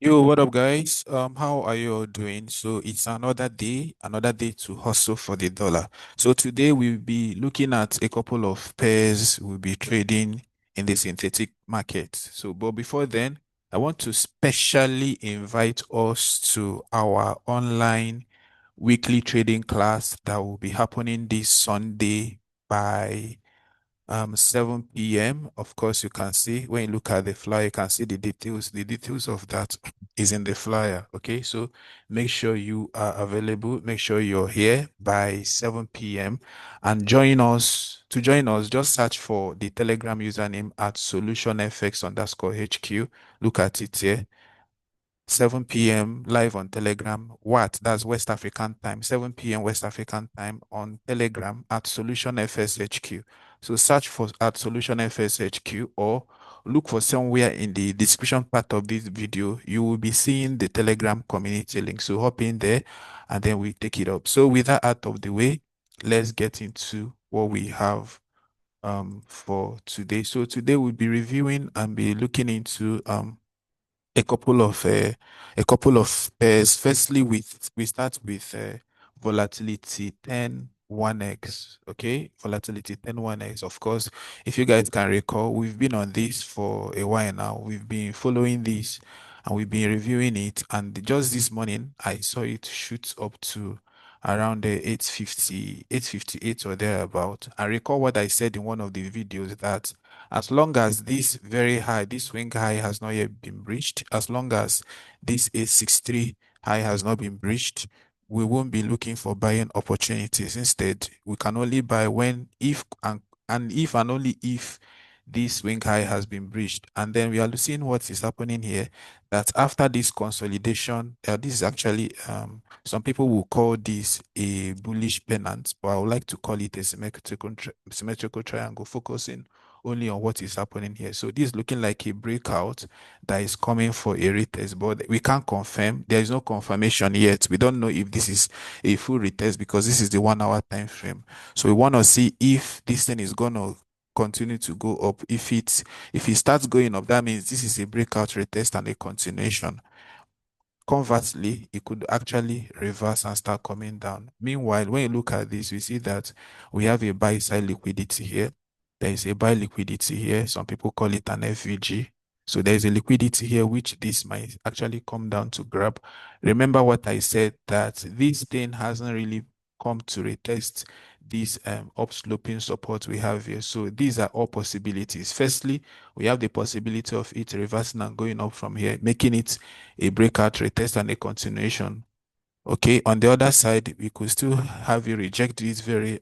Yo, what up, guys? How are you all doing? So it's another day to hustle for the dollar. So today we'll be looking at a couple of pairs we'll be trading in the synthetic market. So, but before then, I want to specially invite us to our online weekly trading class that will be happening this Sunday by 7 p.m. Of course, you can see when you look at the flyer, you can see the details. The details of that is in the flyer. Okay, so make sure you are available. Make sure you're here by 7 p.m. and join us. To join us, just search for the Telegram username at solutionfx_HQ. Look at it here. 7 p.m. live on Telegram. What? That's West African time. 7 p.m. West African time on Telegram at Solution FSHQ. So search for at Solution FSHQ or look for somewhere in the description part of this video. You will be seeing the Telegram community link. So hop in there and then we take it up. So with that out of the way, let's get into what we have for today. So today we'll be reviewing and be looking into a couple of uh, pairs. Firstly, we start with volatility 10 1x. Okay, volatility 10 1x. Of course, if you guys can recall, we've been on this for a while now. We've been following this and we've been reviewing it. And just this morning, I saw it shoot up to around the 850, 858 or thereabout. I recall what I said in one of the videos that as long as this swing high has not yet been breached, as long as this 863 high has not been breached, we won't be looking for buying opportunities. Instead, we can only buy when, if, and if and only if this swing high has been breached. And then we are seeing what is happening here, that after this consolidation, this is actually, some people will call this a bullish pennant, but I would like to call it a symmetrical triangle, focusing only on what is happening here. So this is looking like a breakout that is coming for a retest, but we can't confirm. There is no confirmation yet. We don't know if this is a full retest because this is the 1 hour time frame. So we want to see if this thing is gonna continue to go up. If it starts going up, that means this is a breakout retest and a continuation. Conversely, it could actually reverse and start coming down. Meanwhile, when you look at this, we see that we have a buy side liquidity here. There is a buy liquidity here. Some people call it an FVG. So there is a liquidity here, which this might actually come down to grab. Remember what I said, that this thing hasn't really come to retest this upsloping support we have here. So these are all possibilities. Firstly, we have the possibility of it reversing and going up from here, making it a breakout retest and a continuation. Okay, on the other side, we could still have you reject this very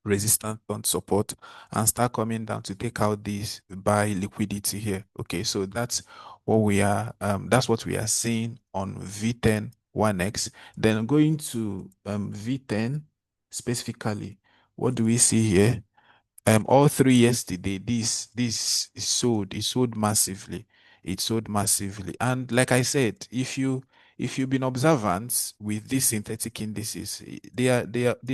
resistant on support and start coming down to take out this buy liquidity here. Okay, so that's what we are seeing on V10 1x. Then going to V10 specifically, what do we see here? All three yesterday, this is sold, it sold massively. It sold massively. And like I said, if you've been observant with these synthetic indices, they are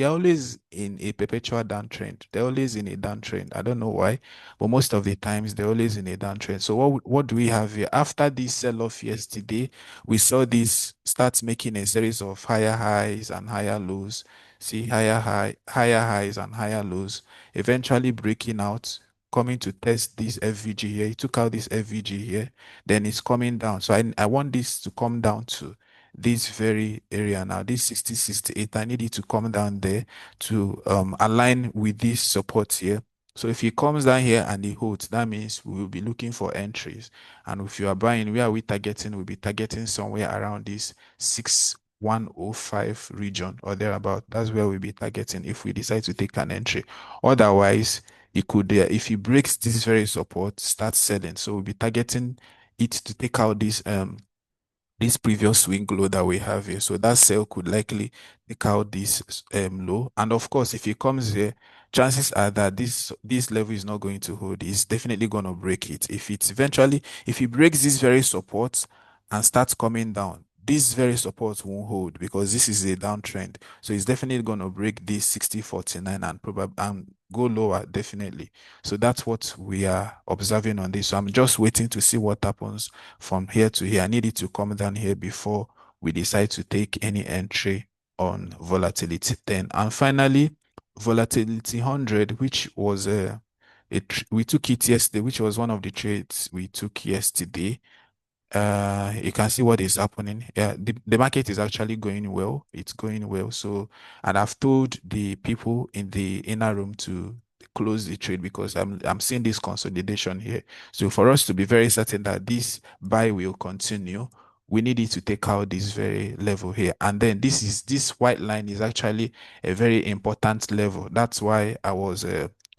always in a perpetual downtrend. They're always in a downtrend. I don't know why, but most of the times they're always in a downtrend. So what do we have here? After this sell-off yesterday, we saw this start making a series of higher highs and higher lows. See higher highs and higher lows, eventually breaking out, coming to test this FVG here. He took out this FVG here, then it's coming down. So I want this to come down to this very area now, this 6068. I need it to come down there to align with this support here. So if it comes down here and it holds, that means we will be looking for entries. And if you are buying, where are we targeting? We'll be targeting somewhere around this 6105 region or thereabout. That's where we'll be targeting if we decide to take an entry. Otherwise, it could, if it breaks this very support, start selling. So we'll be targeting it to take out this previous swing low that we have here. So that sell could likely take out this low. And of course, if it comes here, chances are that this level is not going to hold. It's definitely going to break it. If it breaks this very support and starts coming down, this very support won't hold because this is a downtrend. So it's definitely going to break this 60.49 and probably and go lower definitely. So that's what we are observing on this. So I'm just waiting to see what happens from here to here. I need it to come down here before we decide to take any entry on volatility 10. And finally, volatility 100, which was we took it yesterday, which was one of the trades we took yesterday. You can see what is happening. Yeah, the market is actually going well. It's going well. So, and I've told the people in the inner room to close the trade because I'm seeing this consolidation here. So for us to be very certain that this buy will continue, we need it to take out this very level here. And then this white line is actually a very important level. That's why I was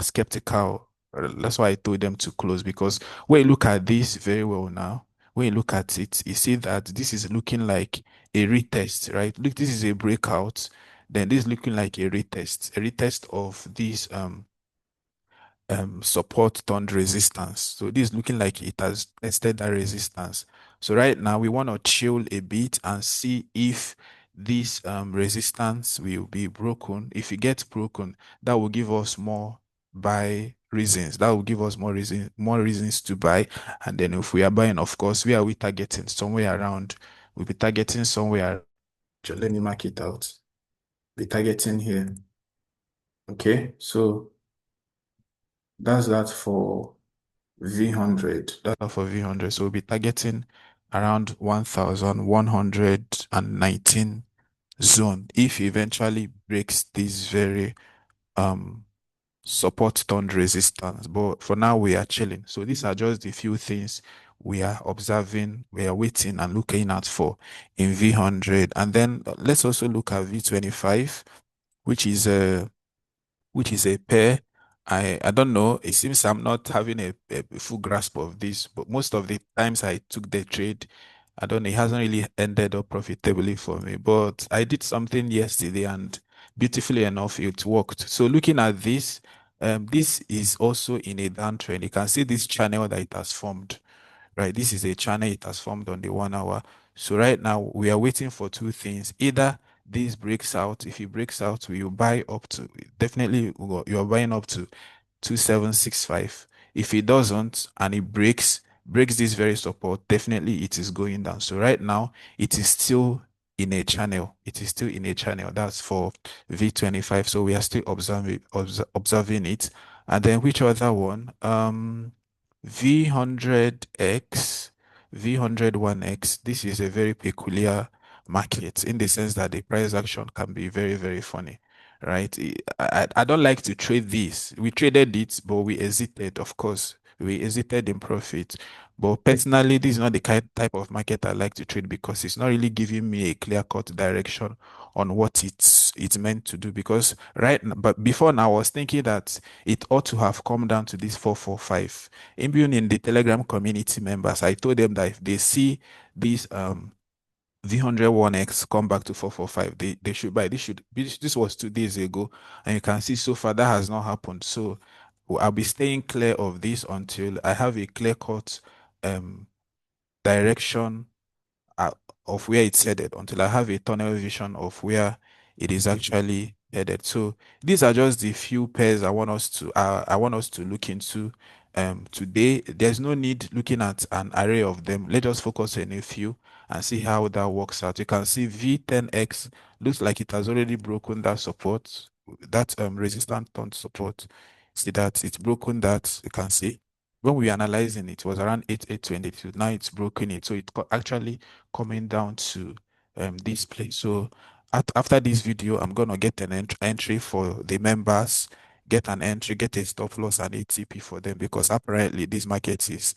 skeptical. That's why I told them to close because when you look at this very well now, when you look at it, you see that this is looking like a retest, right? Look, this is a breakout. Then this is looking like a retest of this support turned resistance. So this is looking like it has tested that resistance. So right now we want to chill a bit and see if this resistance will be broken. If it gets broken, that will give us more buy reasons. That will give us more reasons to buy. And then if we are buying, of course, where are we targeting? Somewhere around, we'll be targeting somewhere. Let me mark it out. Be targeting here. Okay, so that's that for V100. That's for V100. So we'll be targeting around 1119 zone if it eventually breaks this very um support turned resistance. But for now we are chilling. So these are just the few things we are observing, we are waiting and looking out for in V100. And then let's also look at V25, which is a pair. I don't know. It seems I'm not having a full grasp of this, but most of the times I took the trade, I don't know, it hasn't really ended up profitably for me. But I did something yesterday and beautifully enough, it worked. So looking at this is also in a downtrend. You can see this channel that it has formed, right? This is a channel it has formed on the 1 hour. So right now we are waiting for two things. Either this breaks out. If it breaks out, we will buy up to definitely you are buying up to 2765. If it doesn't and it breaks this very support, definitely it is going down. So right now it is still in a channel. It is still in a channel. That's for V25. So we are still observing it. And then which other one? V100X, V101X. This is a very peculiar market in the sense that the price action can be very, very funny, right? I don't like to trade this. We traded it, but we exited, of course. We exited in profit. But personally, this is not the kind type of market I like to trade because it's not really giving me a clear-cut direction on what it's meant to do. Because but before now, I was thinking that it ought to have come down to this 445. Even in the Telegram community members, I told them that if they see this V101X come back to 445, they should buy. This was 2 days ago, and you can see so far that has not happened. So I'll be staying clear of this until I have a clear cut um direction uh, of where it's headed, until I have a tunnel vision of where it is actually headed. So these are just the few pairs I want us to look into today. There's no need looking at an array of them. Let us focus on a few and see how that works out. You can see V10X looks like it has already broken that support, that resistant turn support. See that it's broken that, you can see. When we were analyzing it, was around 8,822. Now it's broken it. So actually coming down to this place. So after this video, I'm gonna get an entry for the members, get an entry, get a stop loss and ATP for them because apparently this market is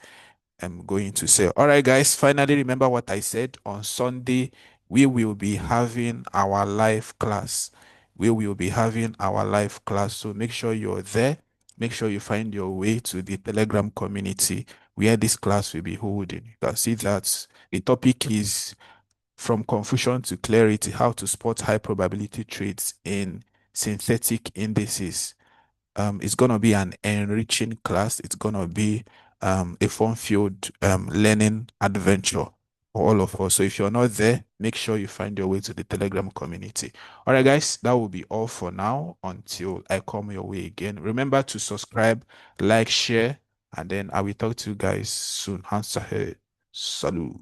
going to sell. All right, guys. Finally, remember what I said on Sunday. We will be having our live class. We will be having our live class. So make sure you're there. Make sure you find your way to the Telegram community where this class will be holding. You can see that the topic is from confusion to clarity, how to spot high probability trades in synthetic indices. It's gonna be an enriching class. It's gonna be a fun-filled learning adventure for all of us. So if you're not there, make sure you find your way to the Telegram community. All right, guys, that will be all for now until I come your way again. Remember to subscribe, like, share, and then I will talk to you guys soon. Hands ahead. Salute.